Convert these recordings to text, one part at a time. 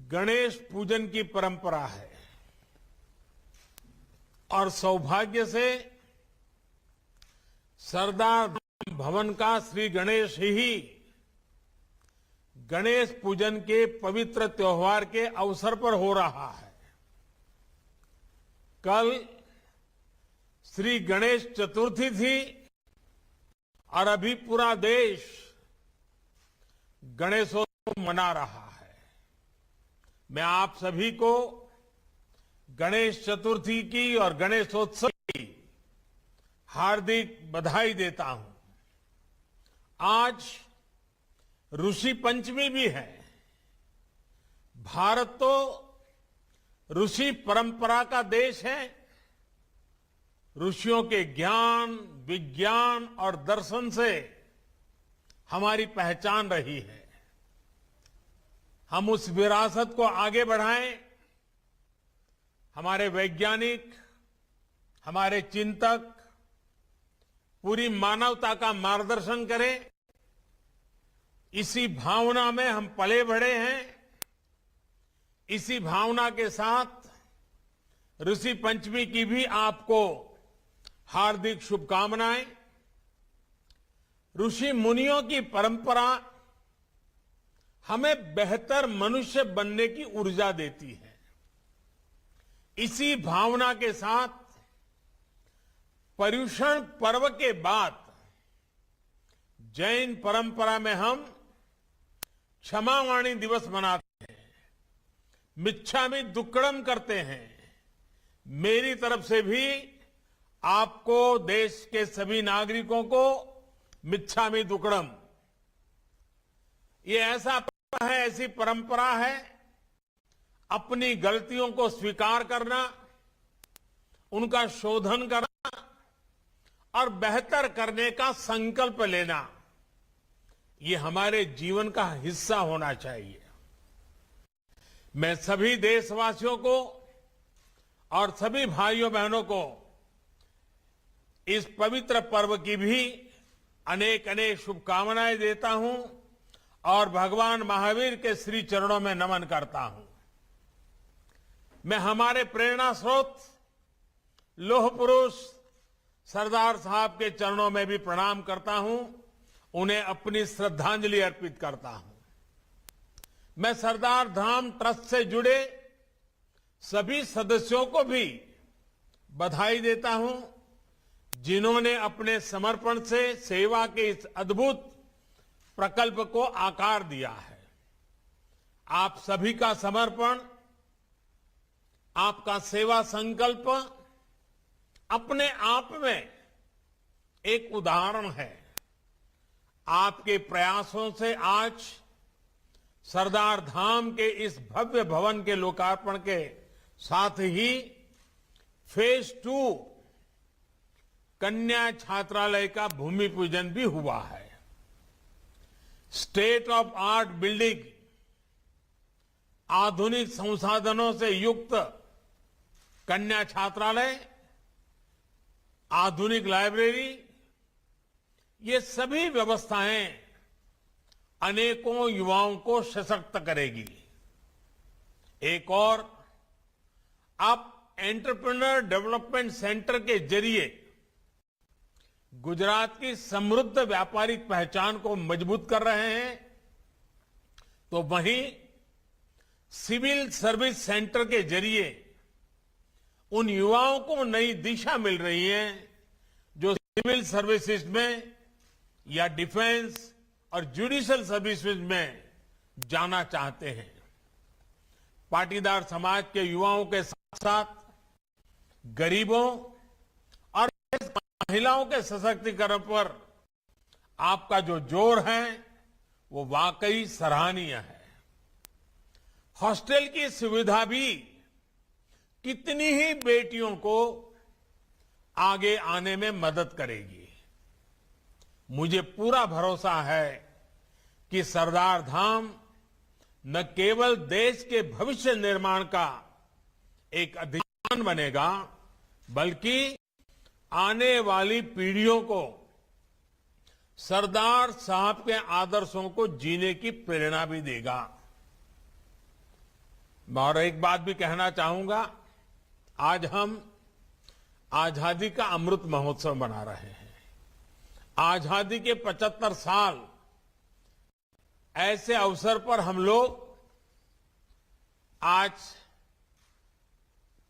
गणेश पूजन की परंपरा है और सौभाग्य से सरदार भवन का श्री गणेश ही गणेश पूजन के पवित्र त्योहार के अवसर पर हो रहा है। कल श्री गणेश चतुर्थी थी और अभी पूरा देश गणेशोत्सव मना रहा है। मैं आप सभी को गणेश चतुर्थी की और गणेशोत्सव की हार्दिक बधाई देता हूं। आज ऋषि पंचमी भी है। भारत तो ऋषि परंपरा का देश है। ऋषियों के ज्ञान, विज्ञान और दर्शन से हमारी पहचान रही है। हम उस विरासत को आगे बढ़ाएं। हमारे वैज्ञानिक, हमारे चिंतक पूरी मानवता का मार्गदर्शन करें। इसी भावना में हम पले बढ़े हैं। इसी भावना के साथ ऋषि पंचमी की भी आपको हार्दिक शुभकामनाएं। ऋषि मुनियों की परंपरा हमें बेहतर मनुष्य बनने की ऊर्जा देती है। इसी भावना के साथ पर्युषण पर्व के बाद जैन परंपरा में हम क्षमावाणी दिवस मनाते हैं, मिच्छामि दुक्कड़म करते हैं। मेरी तरफ से भी आपको, देश के सभी नागरिकों को मिच्छामि दुक्कड़म। ये ऐसा पर्व है, ऐसी परंपरा है, अपनी गलतियों को स्वीकार करना, उनका शोधन करना और बेहतर करने का संकल्प लेना, ये हमारे जीवन का हिस्सा होना चाहिए। मैं सभी देशवासियों को और सभी भाइयों बहनों को इस पवित्र पर्व की भी अनेक अनेक शुभकामनाएं देता हूं और भगवान महावीर के श्री चरणों में नमन करता हूं। मैं हमारे प्रेरणा स्रोत लौह पुरुष सरदार साहब के चरणों में भी प्रणाम करता हूं, उन्हें अपनी श्रद्धांजलि अर्पित करता हूं। मैं सरदार धाम ट्रस्ट से जुड़े सभी सदस्यों को भी बधाई देता हूं, जिन्होंने अपने समर्पण से सेवा के इस अद्भुत प्रकल्प को आकार दिया है। आप सभी का समर्पण, आपका सेवा संकल्प अपने आप में एक उदाहरण है। आपके प्रयासों से आज सरदार धाम के इस भव्य भवन के लोकार्पण के साथ ही फेज 2 कन्या छात्रालय का भूमि पूजन भी हुआ है। स्टेट ऑफ आर्ट बिल्डिंग, आधुनिक संसाधनों से युक्त कन्या छात्रालय, आधुनिक लाइब्रेरी, ये सभी व्यवस्थाएं अनेकों युवाओं को सशक्त करेगी। एक और, आप एंटरप्रेन्योर डेवलपमेंट सेंटर के जरिए गुजरात की समृद्ध व्यापारिक पहचान को मजबूत कर रहे हैं, तो वहीं सिविल सर्विस सेंटर के जरिए उन युवाओं को नई दिशा मिल रही है जो सिविल सर्विसेज में या डिफेंस और जुडिशियल सर्विसेज में जाना चाहते हैं। पाटीदार समाज के युवाओं के साथ साथ गरीबों और महिलाओं के सशक्तिकरण पर आपका जो जोर है वो वाकई सराहनीय है। हॉस्टल की सुविधा भी कितनी ही बेटियों को आगे आने में मदद करेगी। मुझे पूरा भरोसा है कि सरदार धाम न केवल देश के भविष्य निर्माण का एक अधिकार बनेगा, बल्कि आने वाली पीढ़ियों को सरदार साहब के आदर्शों को जीने की प्रेरणा भी देगा। और एक बात भी कहना चाहूंगा, आज हम आजादी का अमृत महोत्सव मना रहे हैं। आजादी के 75 साल, ऐसे अवसर पर हम लोग आज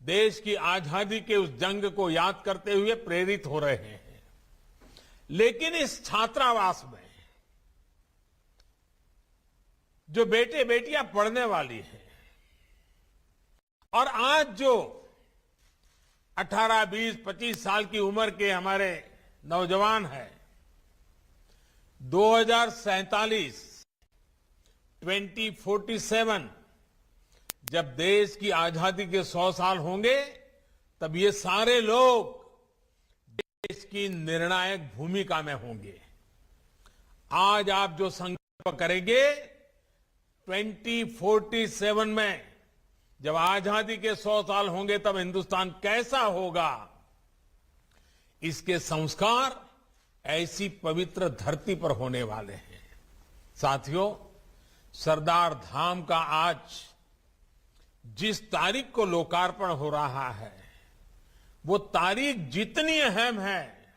देश की आजादी के उस जंग को याद करते हुए प्रेरित हो रहे हैं। लेकिन इस छात्रावास में जो बेटे बेटियां पढ़ने वाली हैं और आज जो 18, 20, 25 साल की उम्र के हमारे नौजवान हैं, 2047 2047 जब देश की आजादी के 100 साल होंगे, तब ये सारे लोग देश की निर्णायक भूमिका में होंगे। आज आप जो संकल्प करेंगे, 2047 में जब आजादी के 100 साल होंगे, तब हिंदुस्तान कैसा होगा, इसके संस्कार ऐसी पवित्र धरती पर होने वाले हैं। साथियों, सरदार धाम का आज जिस तारीख को लोकार्पण हो रहा है, वो तारीख जितनी अहम है,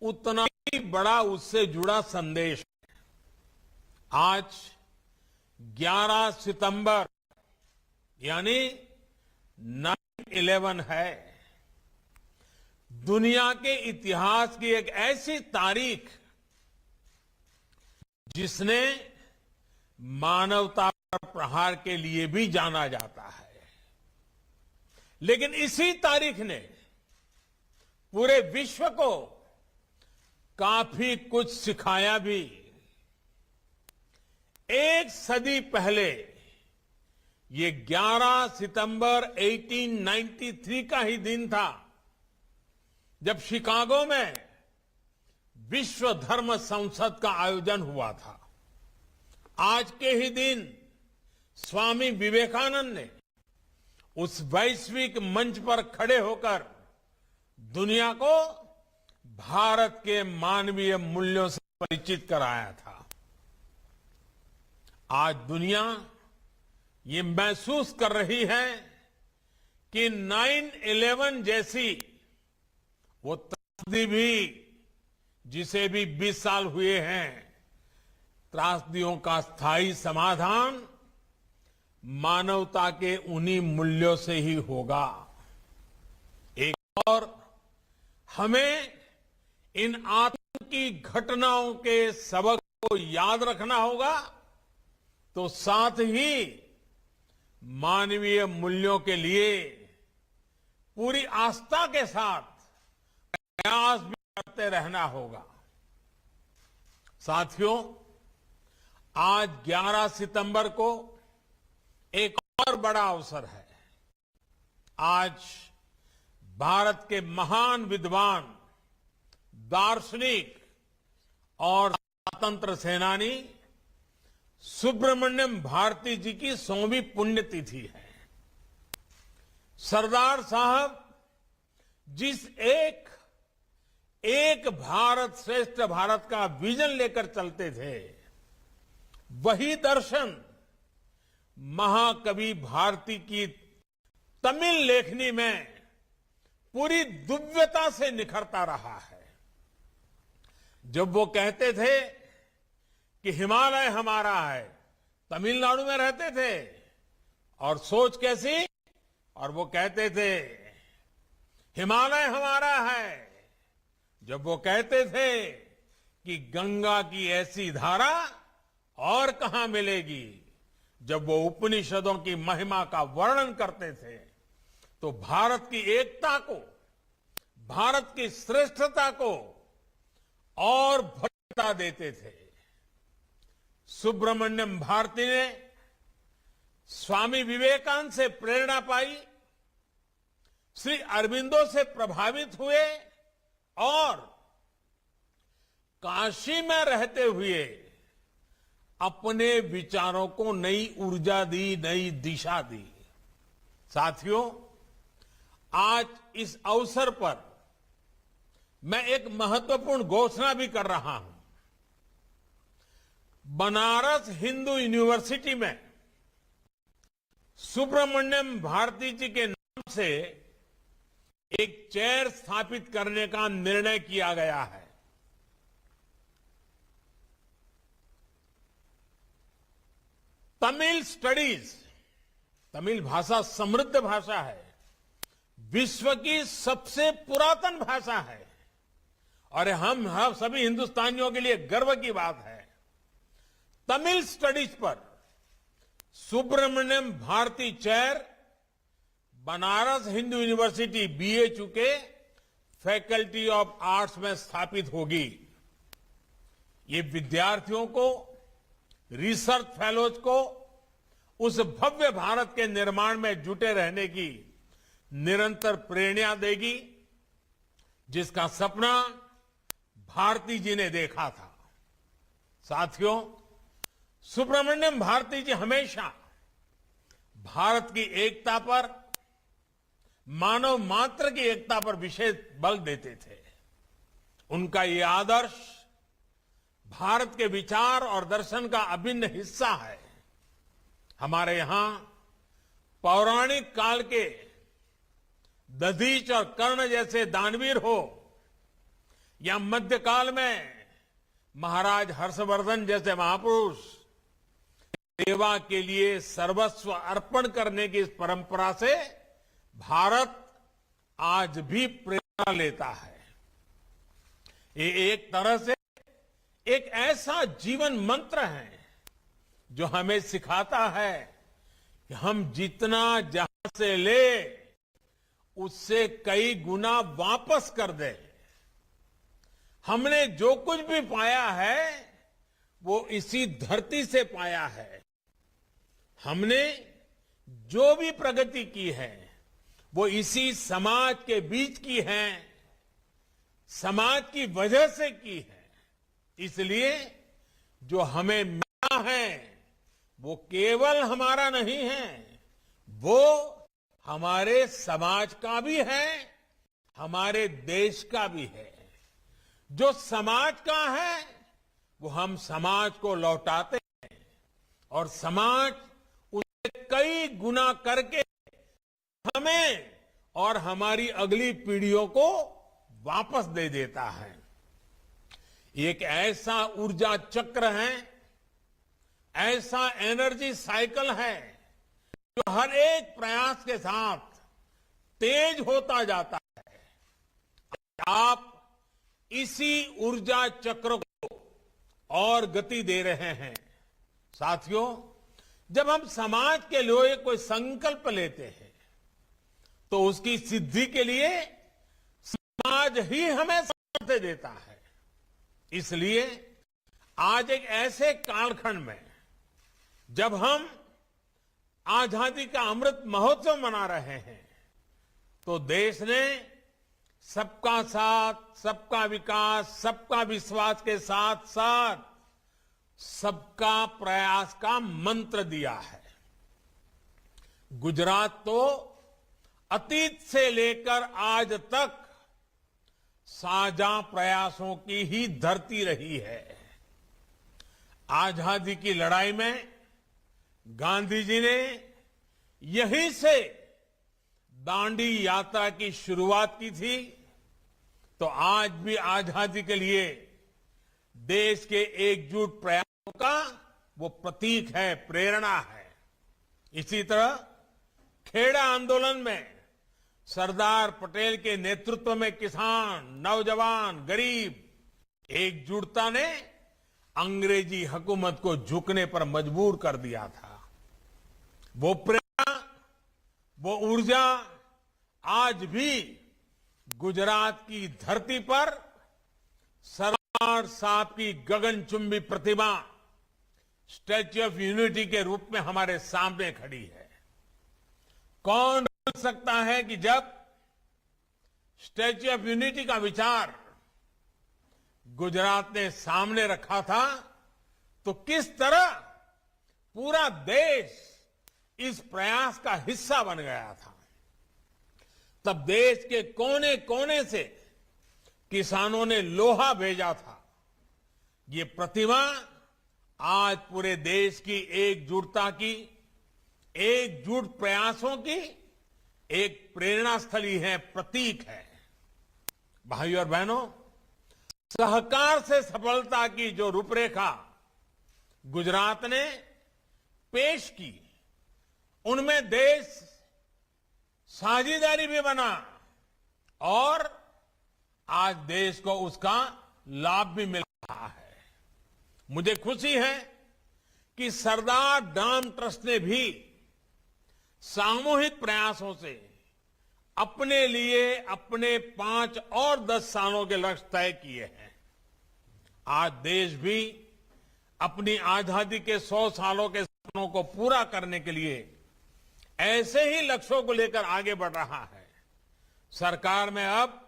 उतना ही बड़ा उससे जुड़ा संदेश है। आज 11 सितंबर यानी 9/11 है। दुनिया के इतिहास की एक ऐसी तारीख जिसने मानवता पर प्रहार के लिए भी जाना जाता है। लेकिन इसी तारीख ने पूरे विश्व को काफी कुछ सिखाया भी। एक सदी पहले ये 11 सितंबर 1893 का ही दिन था, जब शिकागो में विश्व धर्म संसद का आयोजन हुआ था। आज के ही दिन स्वामी विवेकानंद ने उस वैश्विक मंच पर खड़े होकर दुनिया को भारत के मानवीय मूल्यों से परिचित कराया था। आज दुनिया ये महसूस कर रही है कि 9/11 जैसी वो त्रासदी भी, जिसे भी 20 साल हुए हैं, त्रासदियों का स्थायी समाधान मानवता के उन्हीं मूल्यों से ही होगा। एक और हमें इन आतंकी घटनाओं के सबक को याद रखना होगा, तो साथ ही मानवीय मूल्यों के लिए पूरी आस्था के साथ प्रयास भी करते रहना होगा। साथियों, आज 11 सितंबर को एक और बड़ा अवसर है। आज भारत के महान विद्वान, दार्शनिक और स्वतंत्र सेनानी सुब्रमण्यम भारती जी की 100वीं पुण्यतिथि है। सरदार साहब जिस एक भारत श्रेष्ठ भारत का विजन लेकर चलते थे, वही दर्शन महाकवि भारती की तमिल लेखनी में पूरी दिव्यता से निखरता रहा है। जब वो कहते थे कि हिमालय हमारा है, तमिलनाडु में रहते थे, और सोच कैसी, और वो कहते थे हिमालय हमारा है, जब वो कहते थे कि गंगा की ऐसी धारा और कहां मिलेगी, जब वो उपनिषदों की महिमा का वर्णन करते थे, तो भारत की एकता को, भारत की श्रेष्ठता को और भव्यता देते थे। सुब्रमण्यम भारती ने स्वामी विवेकानंद से प्रेरणा पाई, श्री अरबिंदो से प्रभावित हुए और काशी में रहते हुए अपने विचारों को नई ऊर्जा दी, नई दिशा दी। साथियों, आज इस अवसर पर मैं एक महत्वपूर्ण घोषणा भी कर रहा हूं। बनारस हिंदू यूनिवर्सिटी में सुब्रमण्यम भारती जी के नाम से एक चेयर स्थापित करने का निर्णय किया गया है। तमिल स्टडीज, तमिल भाषा समृद्ध भाषा है, विश्व की सबसे पुरातन भाषा है और हम सभी हिंदुस्तानियों के लिए गर्व की बात है। तमिल स्टडीज पर Subramania Bharati chair Banaras Hindu University BHU के फैकल्टी ऑफ आर्ट्स में स्थापित होगी। ये विद्यार्थियों को, रिसर्च फेलोज को उस भव्य भारत के निर्माण में जुटे रहने की निरंतर प्रेरणा देगी जिसका सपना भारती जी ने देखा था। साथियों, सुब्रमण्यम भारती जी हमेशा भारत की एकता पर, मानव मात्र की एकता पर विशेष बल देते थे। उनका ये आदर्श भारत के विचार और दर्शन का अभिन्न हिस्सा है। हमारे यहां पौराणिक काल के दधीच और कर्ण जैसे दानवीर हो या मध्यकाल में महाराज हर्षवर्धन जैसे महापुरुष, सेवा के लिए सर्वस्व अर्पण करने की इस परंपरा से भारत आज भी प्रेरणा लेता है। ये एक तरह से एक ऐसा जीवन मंत्र है जो हमें सिखाता है कि हम जितना जहां से ले उससे कई गुना वापस कर दे। हमने जो कुछ भी पाया है वो इसी धरती से पाया है। हमने जो भी प्रगति की है वो इसी समाज के बीच की है, समाज की वजह से की है। इसलिए जो हमें मिला है वो केवल हमारा नहीं है, वो हमारे समाज का भी है, हमारे देश का भी है। जो समाज का है वो हम समाज को लौटाते हैं और समाज उसे कई गुना करके हमें और हमारी अगली पीढ़ियों को वापस दे देता है। एक ऐसा ऊर्जा चक्र है, ऐसा एनर्जी साइकिल है जो हर एक प्रयास के साथ तेज होता जाता है। आप इसी ऊर्जा चक्र को और गति दे रहे हैं। साथियों, जब हम समाज के लिए कोई संकल्प लेते हैं तो उसकी सिद्धि के लिए समाज ही हमें साथ देता है। इसलिए आज एक ऐसे कालखंड में जब हम आजादी का अमृत महोत्सव मना रहे हैं तो देश ने सबका साथ, सबका विकास, सबका विश्वास के साथ साथ सबका प्रयास का मंत्र दिया है। गुजरात तो अतीत से लेकर आज तक साझा प्रयासों की ही धरती रही है। आजादी की लड़ाई में गांधी जी ने यहीं से दांडी यात्रा की शुरुआत की थी, तो आज भी आजादी के लिए देश के एकजुट प्रयासों का वो प्रतीक है, प्रेरणा है। इसी तरह खेड़ा आंदोलन में सरदार पटेल के नेतृत्व में किसान, नौजवान, गरीब एकजुटता ने अंग्रेजी हुकूमत को झुकने पर मजबूर कर दिया था। वो प्रेरणा, वो ऊर्जा आज भी गुजरात की धरती पर सरदार साहब की गगनचुंबी प्रतिमा स्टैच्यू ऑफ यूनिटी के रूप में हमारे सामने खड़ी है। कौन भूल सकता है कि जब स्टैच्यू ऑफ यूनिटी का विचार गुजरात ने सामने रखा था तो किस तरह पूरा देश इस प्रयास का हिस्सा बन गया था। तब देश के कोने कोने से किसानों ने लोहा भेजा था। ये प्रतिमा आज पूरे देश की एकजुटता की, एकजुट प्रयासों की एक प्रेरणा स्थली है, प्रतीक है। भाइयों और बहनों, सहकार से सफलता की जो रूपरेखा गुजरात ने पेश की, उनमें देश साझेदारी भी बना और आज देश को उसका लाभ भी मिल रहा है। मुझे खुशी है कि सरदार डाम ट्रस्ट ने भी सामूहिक प्रयासों से अपने लिए अपने 5 और 10 सालों के लक्ष्य तय किए हैं। आज देश भी अपनी आजादी के 100 सालों के सपनों को पूरा करने के लिए ऐसे ही लक्ष्यों को लेकर आगे बढ़ रहा है। सरकार में अब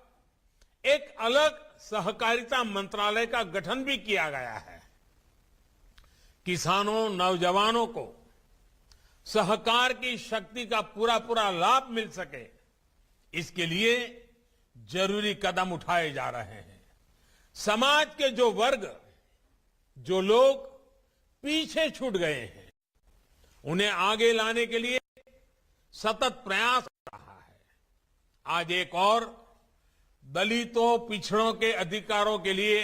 एक अलग सहकारिता मंत्रालय का गठन भी किया गया है। किसानों, नौजवानों को सहकार की शक्ति का पूरा पूरा लाभ मिल सके, इसके लिए जरूरी कदम उठाए जा रहे हैं। समाज के जो वर्ग, जो लोग पीछे छूट गए हैं, उन्हें आगे लाने के लिए सतत प्रयास हो रहा है। आज एक और दलितों, पिछड़ों के अधिकारों के लिए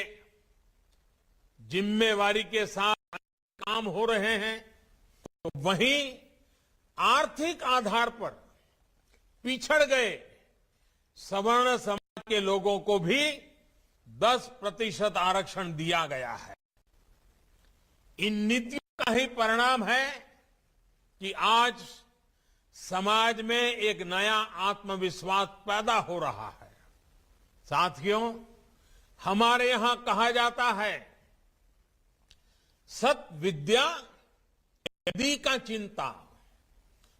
जिम्मेवारी के साथ काम हो रहे हैं, तो वहीं आर्थिक आधार पर पिछड़ गए सवर्ण समाज के लोगों को भी 10% आरक्षण दिया गया है। इन नीतियों का ही परिणाम है कि आज समाज में एक नया आत्मविश्वास पैदा हो रहा है। साथियों, हमारे यहां कहा जाता है, सत विद्या यदि का चिंता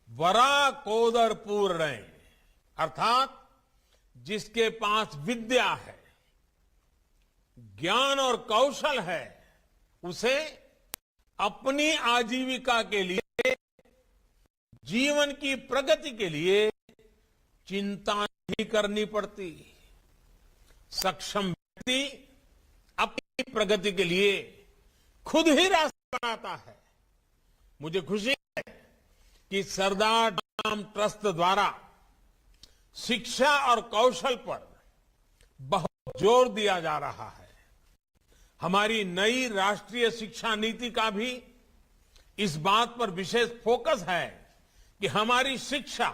वरा कोदर पूर्ण, अर्थात जिसके पास विद्या है, ज्ञान और कौशल है, उसे अपनी आजीविका के लिए, जीवन की प्रगति के लिए चिंता नहीं करनी पड़ती। सक्षम व्यक्ति अपनी प्रगति के लिए खुद ही रास्ता बनाता है। मुझे खुशी है कि सरदार डाम ट्रस्ट द्वारा शिक्षा और कौशल पर बहुत जोर दिया जा रहा है। हमारी नई राष्ट्रीय शिक्षा नीति का भी इस बात पर विशेष फोकस है कि हमारी शिक्षा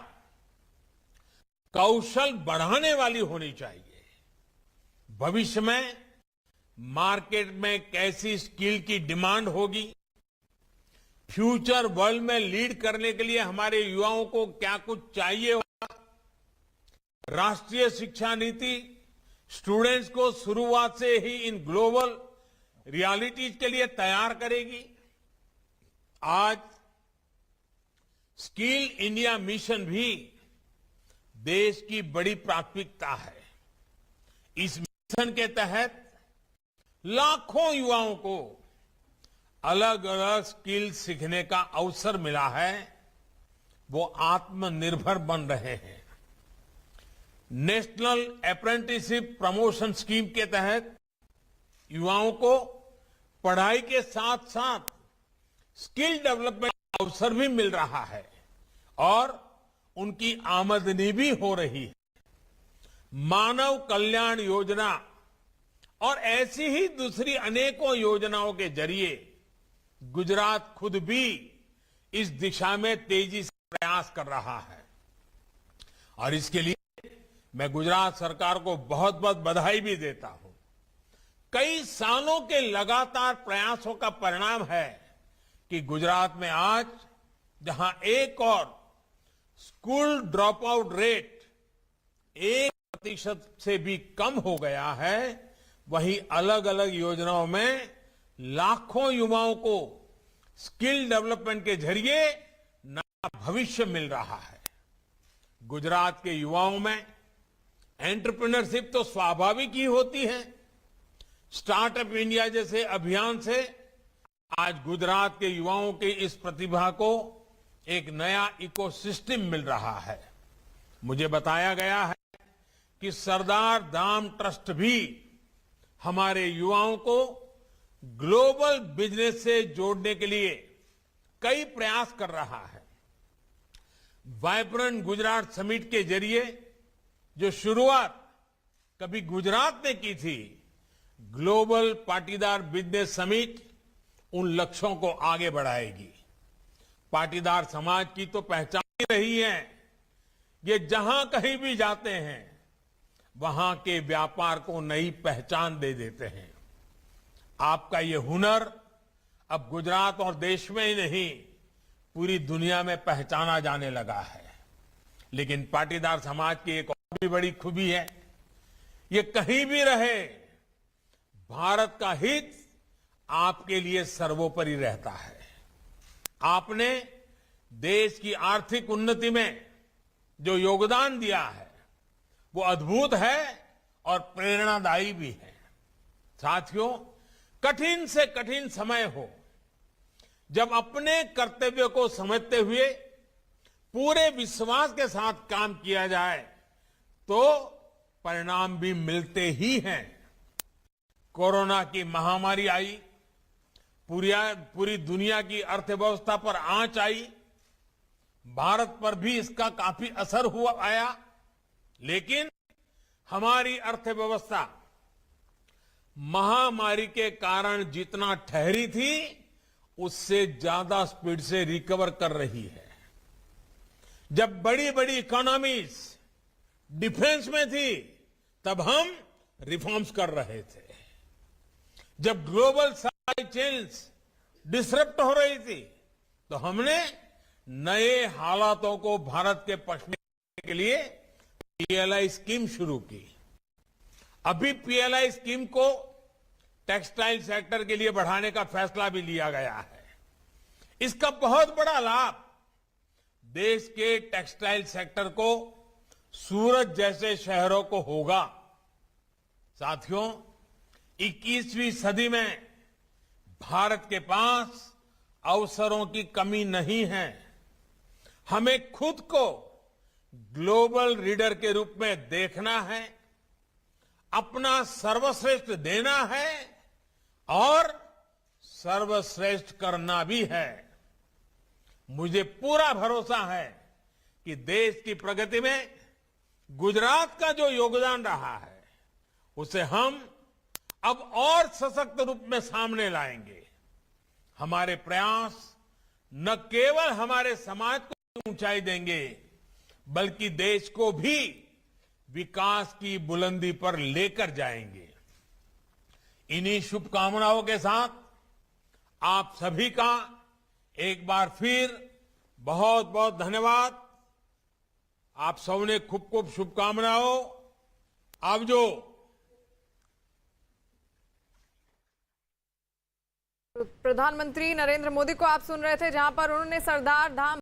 कौशल बढ़ाने वाली होनी चाहिए। भविष्य में मार्केट में कैसी स्किल की डिमांड होगी, फ्यूचर वर्ल्ड में लीड करने के लिए हमारे युवाओं को क्या कुछ चाहिए होगा, राष्ट्रीय शिक्षा नीति स्टूडेंट्स को शुरुआत से ही इन ग्लोबल रियलिटीज के लिए तैयार करेगी। आज स्किल इंडिया मिशन भी देश की बड़ी प्राथमिकता है। इस मिशन के तहत लाखों युवाओं को अलग अलग स्किल सीखने का अवसर मिला है। वो आत्मनिर्भर बन रहे हैं। नेशनल अप्रेंटिसशिप प्रमोशन स्कीम के तहत युवाओं को पढ़ाई के साथ साथ स्किल डेवलपमेंट का अवसर भी मिल रहा है और उनकी आमदनी भी हो रही है। मानव कल्याण योजना और ऐसी ही दूसरी अनेकों योजनाओं के जरिए गुजरात खुद भी इस दिशा में तेजी से प्रयास कर रहा है और इसके लिए मैं गुजरात सरकार को बहुत बहुत बधाई भी देता हूं। कई सालों के लगातार प्रयासों का परिणाम है कि गुजरात में आज जहां एक और स्कूल ड्रॉप आउट रेट 1% से भी कम हो गया है, वहीं अलग अलग योजनाओं में लाखों युवाओं को स्किल डेवलपमेंट के जरिए नया भविष्य मिल रहा है। गुजरात के युवाओं में एंटरप्रेन्योरशिप तो स्वाभाविक ही होती है। स्टार्टअप इंडिया जैसे अभियान से आज गुजरात के युवाओं की इस प्रतिभा को एक नया इकोसिस्टम मिल रहा है। मुझे बताया गया है कि सरदार धाम ट्रस्ट भी हमारे युवाओं को ग्लोबल बिजनेस से जोड़ने के लिए कई प्रयास कर रहा है। वाइब्रेंट गुजरात समिट के जरिए जो शुरुआत कभी गुजरात ने की थी, ग्लोबल पाटीदार बिजनेस समिट उन लक्ष्यों को आगे बढ़ाएगी। पाटीदार समाज की तो पहचान ही रही है, ये जहां कहीं भी जाते हैं वहां के व्यापार को नई पहचान दे देते हैं। आपका ये हुनर अब गुजरात और देश में ही नहीं, पूरी दुनिया में पहचाना जाने लगा है। लेकिन पाटीदार समाज की एक और भी बड़ी खूबी है, ये कहीं भी रहे भारत का हित आपके लिए सर्वोपरि रहता है। आपने देश की आर्थिक उन्नति में जो योगदान दिया है वो अद्भुत है और प्रेरणादायी भी है। साथियों, कठिन से कठिन समय हो, जब अपने कर्तव्य को समझते हुए पूरे विश्वास के साथ काम किया जाए तो परिणाम भी मिलते ही हैं। कोरोना की महामारी आई, पूरी दुनिया की अर्थव्यवस्था पर आंच आई, भारत पर भी इसका काफी असर आया, लेकिन हमारी अर्थव्यवस्था महामारी के कारण जितना ठहरी थी उससे ज्यादा स्पीड से रिकवर कर रही है। जब बड़ी बड़ी इकोनॉमीज डिफेंस में थी तब हम रिफॉर्म्स कर रहे थे। जब ग्लोबल सप्लाई चेन्स डिसरप्ट हो रही थी तो हमने नए हालातों को भारत के पक्ष में के लिए पीएलआई स्कीम शुरू की। अभी पीएलआई स्कीम को टेक्सटाइल सेक्टर के लिए बढ़ाने का फैसला भी लिया गया है। इसका बहुत बड़ा लाभ देश के टेक्सटाइल सेक्टर को, सूरत जैसे शहरों को होगा। साथियों, 21वीं सदी में भारत के पास अवसरों की कमी नहीं है। हमें खुद को ग्लोबल लीडर के रूप में देखना है, अपना सर्वश्रेष्ठ देना है और सर्वश्रेष्ठ करना भी है। मुझे पूरा भरोसा है कि देश की प्रगति में गुजरात का जो योगदान रहा है उसे हम अब और सशक्त रूप में सामने लाएंगे। हमारे प्रयास न केवल हमारे समाज को ऊंचाई देंगे बल्कि देश को भी विकास की बुलंदी पर लेकर जाएंगे। इन्हीं शुभकामनाओं के साथ आप सभी का एक बार फिर बहुत बहुत धन्यवाद। आप सबने खूब खूब शुभकामनाओं। अब जो प्रधानमंत्री नरेंद्र मोदी को आप सुन रहे थे, जहां पर उन्होंने सरदार धाम